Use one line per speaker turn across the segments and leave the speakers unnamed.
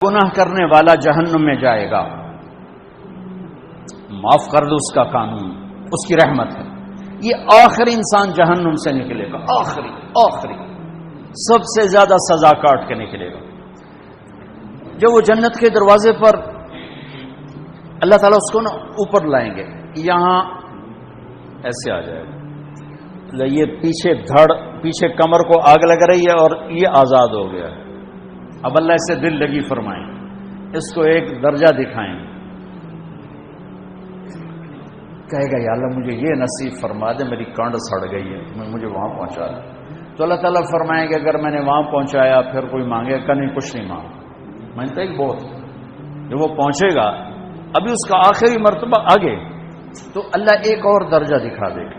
گناہ کرنے والا جہنم میں جائے گا، معاف کر دو اس کا قانون، اس کی رحمت ہے، یہ آخری انسان جہنم سے نکلے گا، آخری سب سے زیادہ سزا کاٹ کے نکلے گا۔ جب وہ جنت کے دروازے پر اللہ تعالیٰ اس کو نا اوپر لائیں گے، یہاں ایسے آ جائے گا، یہ پیچھے کمر کو آگ لگ رہی ہے اور یہ آزاد ہو گیا ہے۔ اب اللہ اسے دل لگی فرمائیں، اس کو ایک درجہ دکھائیں، کہے گا یا اللہ مجھے یہ نصیب فرما دے، میری کانڈ سڑ گئی ہے، مجھے وہاں پہنچا دے۔ تو اللہ تعالیٰ فرمائیں گے اگر میں نے وہاں پہنچایا پھر کوئی مانگے گا نہیں، کچھ نہیں مانگ، مانگتا ہی بہت۔ جب وہ پہنچے گا ابھی اس کا آخری مرتبہ آگے، تو اللہ ایک اور درجہ دکھا دے گا۔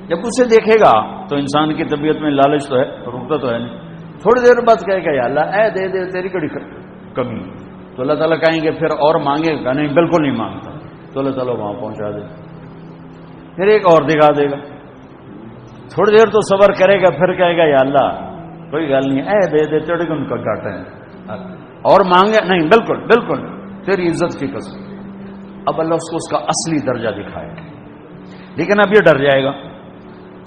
جب اسے دیکھے گا تو انسان کی طبیعت میں لالچ تو ہے، رکتا تو ہے نہیں، تھوڑی دیر بعد کہے گا یا اللہ اے دے دے، تیری کڑی کمی۔ تو اللہ تعالیٰ کہیں گے پھر اور مانگے گا نہیں، بالکل نہیں مانگتا، تو اللہ تعالیٰ وہاں پہنچا دے، پھر ایک اور دکھا دے گا، تھوڑی دیر تو صبر کرے گا، پھر کہے گا یا اللہ کوئی گل نہیں، اے دے دے، تیرے کو ان کا گھاٹا ہے، اور مانگے نہیں، بالکل تیری عزت کی قسم۔ اب اللہ اس کو اس کا اصلی درجہ دکھائے گا، لیکن اب یہ ڈر جائے گا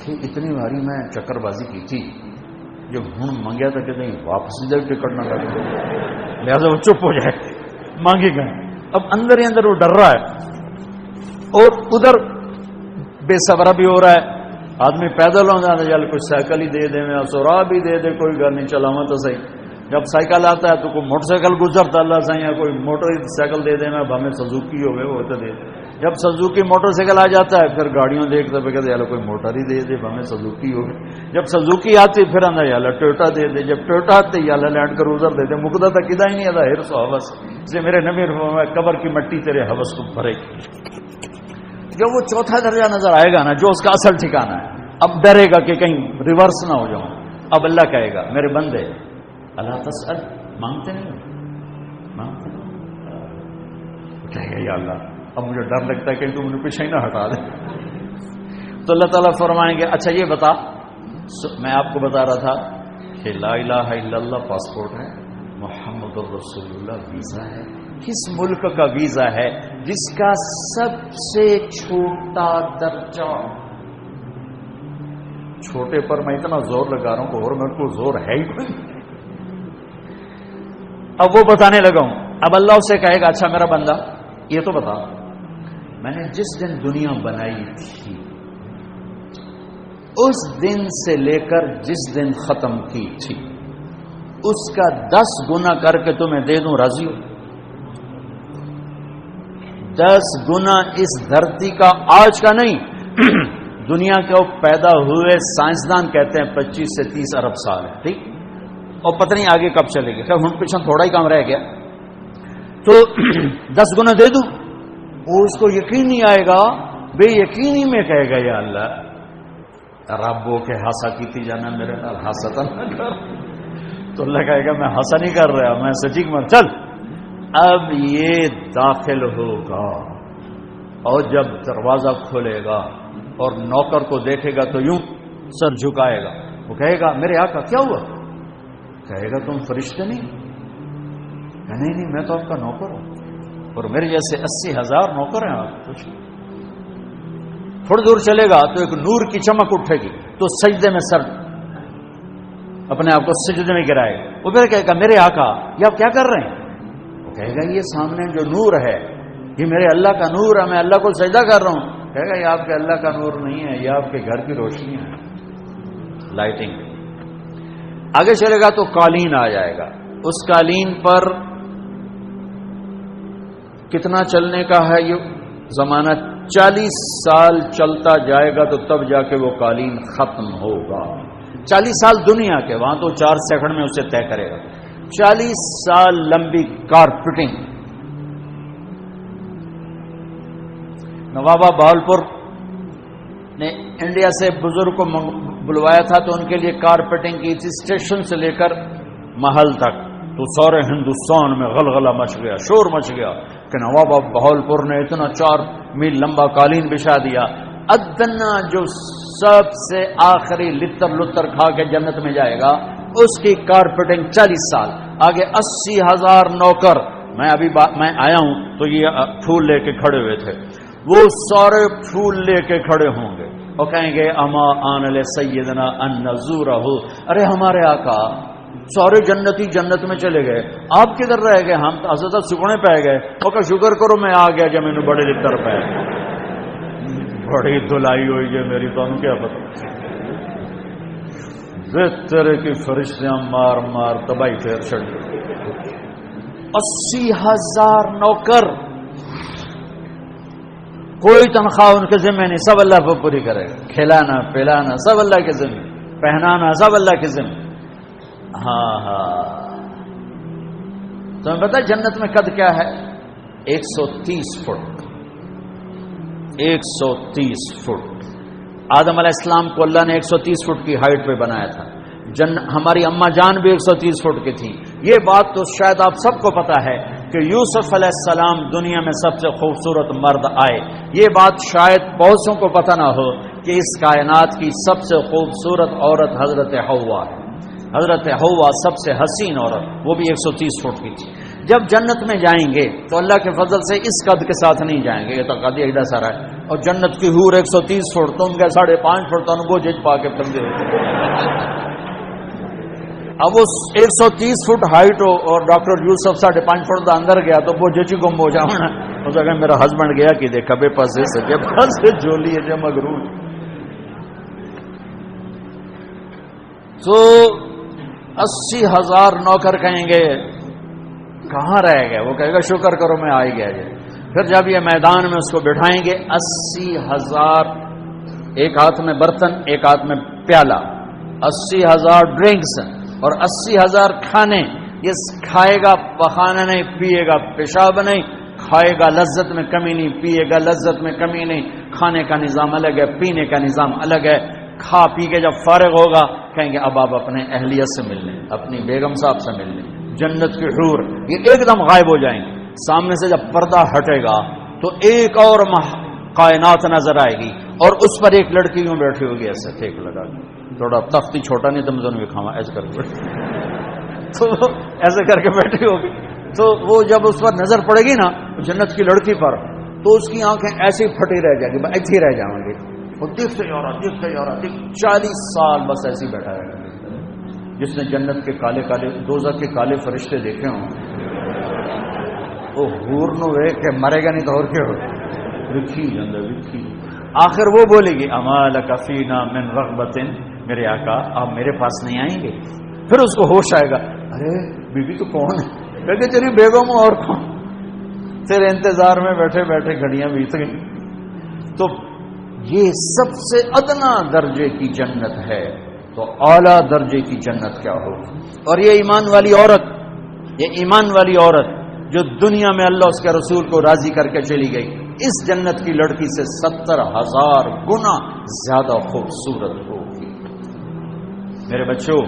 کہ اتنی باری میں چکر بازی کی تھی، جب ہوں مانگیا تھا کہ نہیں واپس ٹکٹ نہ لگے، لہٰذا وہ چپ ہو جائے، مانگے گا۔ اب اندر ہی اندر وہ ڈر رہا ہے، اور ادھر بے صبرا بھی ہو رہا ہے، آدمی پیدل ہوتا ہے چل کوئی سائیکل ہی دے دے، میں سورا بھی دے دے، کوئی گھر نہیں چلاوا تو صحیح۔ جب سائیکل آتا ہے تو کوئی موٹر سائیکل گزرتا اللہ صحیح ہے، کوئی موٹر سائیکل دے دے، میں ہمیں سزوکی ہوئے وہ تو دے دے۔ جب سزوکی موٹر سائیکل آ جاتا ہے پھر گاڑیوں دیکھتے پہ کہتے یار کوئی موٹر ہی دے دے، ہمیں سزوکی ہوگی۔ جب سزوکی آتی پھر آنا یار ٹویوٹا دے دے، جب ٹویوٹا آتے یار لینڈ کروزر دے دے، مقدہ تک کدا ہی نہیں آتا ہرس و حوث سے میرے نبی قبر کی مٹی تیرے حوث کو بھرے گی۔ جب وہ چوتھا درجہ نظر آئے گا نا جو اس کا اصل ٹھکانا ہے، اب ڈرے گا کہ کہیں ریورس نہ ہو جاؤں۔ اب اللہ کہے گا میرے بندے اللہ تسأل، مانگتے نہیں کہے گا یا اللہ اب مجھے ڈر لگتا ہے کہ تم مجھے پیچھے ہی نہ ہٹا دے۔ تو اللہ تعالیٰ فرمائیں گے اچھا یہ بتا، میں آپ کو بتا رہا تھا کہ لا الہ الا اللہ پاسپورٹ ہے، محمد الرسول اللہ ویزا ہے، کس ملک کا ویزا ہے جس کا سب سے چھوٹا درجہ، چھوٹے پر میں اتنا زور لگا رہا ہوں کہ اور میرے کو زور ہے ہی کوئی، اب وہ بتانے لگا ہوں۔ اب اللہ اسے کہے گا اچھا میرا بندہ یہ تو بتا، میں نے جس دن دنیا بنائی تھی اس دن سے لے کر جس دن ختم کی تھی اس کا 10 گنا کر کے تمہیں دے دوں، راضی ہو؟ 10 گنا اس دھرتی کا، آج کا نہیں، دنیا کے پیدا ہوئے سائنسدان کہتے ہیں 25 سے 30 ارب سال ہے، ٹھیک، اور پتہ نہیں آگے کب چلے گی، خیر ہن پیچھے تھوڑا ہی کام رہ گیا، تو 10 گنا دے دوں؟ وہ اس کو یقین نہیں آئے گا، بے یقینی میں کہے گا یا اللہ ربو کے ہاسا کی تھی جانا میرے نال ہاسا نہ کر، تو اللہ کہے گا میں ہاسا نہیں کر رہا، میں سچی میں چل۔ اب یہ داخل ہوگا اور جب دروازہ کھولے گا اور نوکر کو دیکھے گا تو یوں سر جھکائے گا، وہ کہے گا میرے آقا کیا ہوا؟ کہے گا تم فرشتے نہیں؟ نہیں میں تو آپ کا نوکر ہوں، اور میرے جیسے 80,000 نوکر ہیں آپ، کچھ تھوڑی دور چلے گا تو ایک نور کی چمک اٹھے گی تو سجدے میں سر اپنے آپ کو سجدے میں گرائے گا، وہ پھر کہے گا میرے آقا یہ آپ کیا کر رہے ہیں؟ وہ کہے گا یہ سامنے جو نور ہے یہ میرے اللہ کا نور ہے، میں اللہ کو سجدہ کر رہا ہوں۔ کہے گا یہ آپ کے اللہ کا نور نہیں ہے، یہ آپ کے گھر کی روشنی ہے، لائٹنگ۔ آگے چلے گا تو قالین آ جائے گا، اس قالین پر کتنا چلنے کا ہے یہ زمانہ، 40 سال چلتا جائے گا تو تب جا کے وہ قالین ختم ہوگا۔ 40 سال دنیا کے، وہاں تو 4 سیکنڈ میں اسے طے کرے گا۔ 40 سال لمبی کارپیٹنگ۔ نوابہ بہاولپور نے انڈیا سے بزرگ کو بلوایا تھا تو ان کے لیے کارپیٹنگ کی تھی، اسٹیشن سے لے کر محل تک، تو سارے ہندوستان میں غلغلہ مچ گیا، شور مچ گیا کہ نوابہ بہاولپور نے اتنا 4 میل لمبا قالین بچھا دیا۔ ادنا جو سب سے آخری لتر لتر کھا کے جنت میں جائے گا اس کی کارپیٹنگ 40 سال، آگے 80,000 نوکر، میں آیا ہوں تو یہ پھول لے کے کھڑے ہوئے تھے، وہ سارے پھول لے کے کھڑے ہوں گے اور کہیں گے اما آن لسیدنا ان نزورہ، ارے ہمارے آقا سارے جنتی جنت میں چلے گئے، آپ کدھر رہ گئے؟ ہم تو حضرت سکھنے پہ گئے، وہ کہ شکر کرو میں آ گیا جب مینوں بڑے لکھر پہ بڑی دلائی ہوئی ہے میری، تو کیا پتا طرح کی فرشتیاں مار مار تباہی پھیر چڑھ گئی۔ 80,000 نوکر، کوئی تنخواہ ان کے ذمہ نہیں، سب اللہ کو پوری کرے گا، کھلانا پلانا سب اللہ کے ذمہ، پہنانا سب اللہ کے ذمہ۔ ہاں تمہیں پتا جنت میں قد کیا ہے؟ 130 فٹ، 130 فٹ۔ آدم علیہ السلام کو اللہ نے 130 فٹ کی ہائٹ پہ بنایا تھا، ہماری اماں جان بھی 130 فٹ کی تھی۔ یہ بات تو شاید آپ سب کو پتا ہے کہ یوسف علیہ السلام دنیا میں سب سے خوبصورت مرد آئے، یہ بات شاید بہت سو کو پتہ نہ ہو کہ اس کائنات کی سب سے خوبصورت عورت حضرت حوا ہے۔ حضرت حوا سب سے حسین عورت، وہ بھی 130 فٹ کی تھی۔ جب جنت میں جائیں گے تو اللہ کے فضل سے اس قد کے ساتھ نہیں جائیں گے، یہ تو قد ایڈا سارا ہے، اور جنت کی حور 130 فٹ، تم کے 5.5 فٹ تو وہ جج پا کے پندے ہوتے۔ اب وہ 130 فٹ ہائٹ ہو اور ڈاکٹر یوسف 5.5 فٹ دا اندر گیا تو وہ جج گم ہو جاؤں نا، اس کہ میرا ہسبینڈ گیا کہ دیکھا بے پاسے سے جب سے جولی ہے جب مغرور۔ تو 80,000 نوکر کہیں گے کہاں رہ گئے؟ وہ کہے گا شکر کرو میں آ ہی گیا جی۔ پھر جب یہ میدان میں اس کو بٹھائیں گے، 80,000، ایک ہاتھ میں برتن ایک ہاتھ میں پیالہ، 80,000 ڈرنکس اور 80,000 کھانے، یہ کھائے گا پخانا نہیں، پیے گا پیشاب نہیں، کھائے گا لذت میں کمی نہیں، پیے گا لذت میں کمی نہیں، کھانے کا نظام الگ ہے، پینے کا نظام الگ ہے۔ کھا پی کے جب فارغ ہوگا کہیں گے اب آپ اپنے اہلیت سے مل لیں، اپنی بیگم صاحب سے مل لیں۔ جنت کی حور یہ ایک دم غائب ہو جائیں گے، سامنے سے جب پردہ ہٹے گا تو ایک اور کائنات نظر آئے گی، اور اس پر ایک لڑکی یوں بیٹھی ہوگی ایسے ٹھیک لگا کے، تھوڑا تختی چھوٹا نہیں تم دونوں بھی کھاوا ایسے کر کے تو ایسے کر کے بیٹھی ہوگی، تو وہ جب اس پر نظر پڑے گی نا جنت کی لڑکی پر، تو اس کی آنکھیں ایسی پھٹی رہ جائیں گی، ایسے ہی رہ جائیں گے، وہ دیکھتے جا رہا 40 سال بس ایسے ہی بیٹھا رہے گا۔ جس نے جنت کے کالے کالے دوزخ کے کالے فرشتے دیکھے ہوں وہ حور نو وے کہ مرے گا نہیں تو اور کیا ہو لکھی جاندہ لکھی۔ آخر وہ بولے گی اما لک فینا من رغبت، میرے آقا آپ میرے پاس نہیں آئیں گے؟ پھر اس کو ہوش آئے گا، ارے بیوی تو کون ہے؟ کہ تیری بیگم اور کون؟ تیرے انتظار میں بیٹھے بیٹھے گھڑیاں بیت گئی۔ تو یہ سب سے ادنا درجے کی جنت ہے، تو اعلیٰ درجے کی جنت کیا ہوگی؟ اور یہ ایمان والی عورت جو دنیا میں اللہ اس کے رسول کو راضی کر کے چلی گئی، اس جنت کی لڑکی سے 70,000 گنا زیادہ خوبصورت ہوگی۔ میرے بچوں،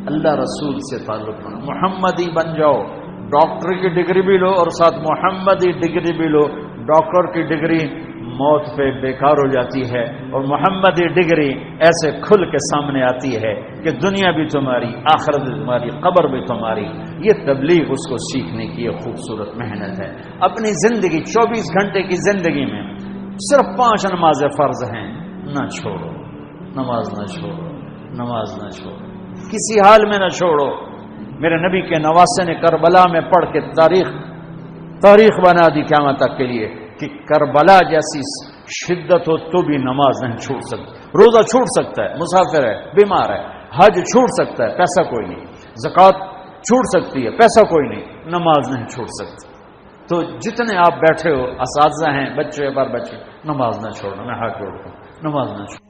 اللہ رسول سے تعلق بنا، محمدی بن جاؤ، ڈاکٹر کی ڈگری بھی لو اور ساتھ محمدی ڈگری بھی لو۔ ڈاکٹر کی ڈگری موت پہ بیکار ہو جاتی ہے، اور محمدی ڈگری ایسے کھل کے سامنے آتی ہے کہ دنیا بھی تمہاری، آخرت بھی تمہاری، قبر بھی تمہاری۔ یہ تبلیغ اس کو سیکھنے کی یہ خوبصورت محنت ہے۔ اپنی زندگی 24 گھنٹے کی زندگی میں صرف 5 نمازیں فرض ہیں، نہ چھوڑو، نماز نہ چھوڑو، نماز نہ چھوڑو، کسی حال میں نہ چھوڑو۔ میرے نبی کے نواسے نے کربلا میں پڑھ کے تاریخ بنا دی قیامت تک کے لیے کہ کربلا جیسی شدت ہو تو بھی نماز نہیں چھوٹ سکتی۔ روزہ چھوٹ سکتا ہے، مسافر ہے، بیمار ہے، حج چھوٹ سکتا ہے، پیسہ کوئی نہیں، زکوٰۃ چھوٹ سکتی ہے، پیسہ کوئی نہیں، نماز نہیں چھوٹ سکتی۔ تو جتنے آپ بیٹھے ہو، اساتذہ ہیں، بچے پر بچے، نماز نہ چھوڑنا، میں ہاتھ جوڑتا ہوں، نماز نہ چھوڑنا۔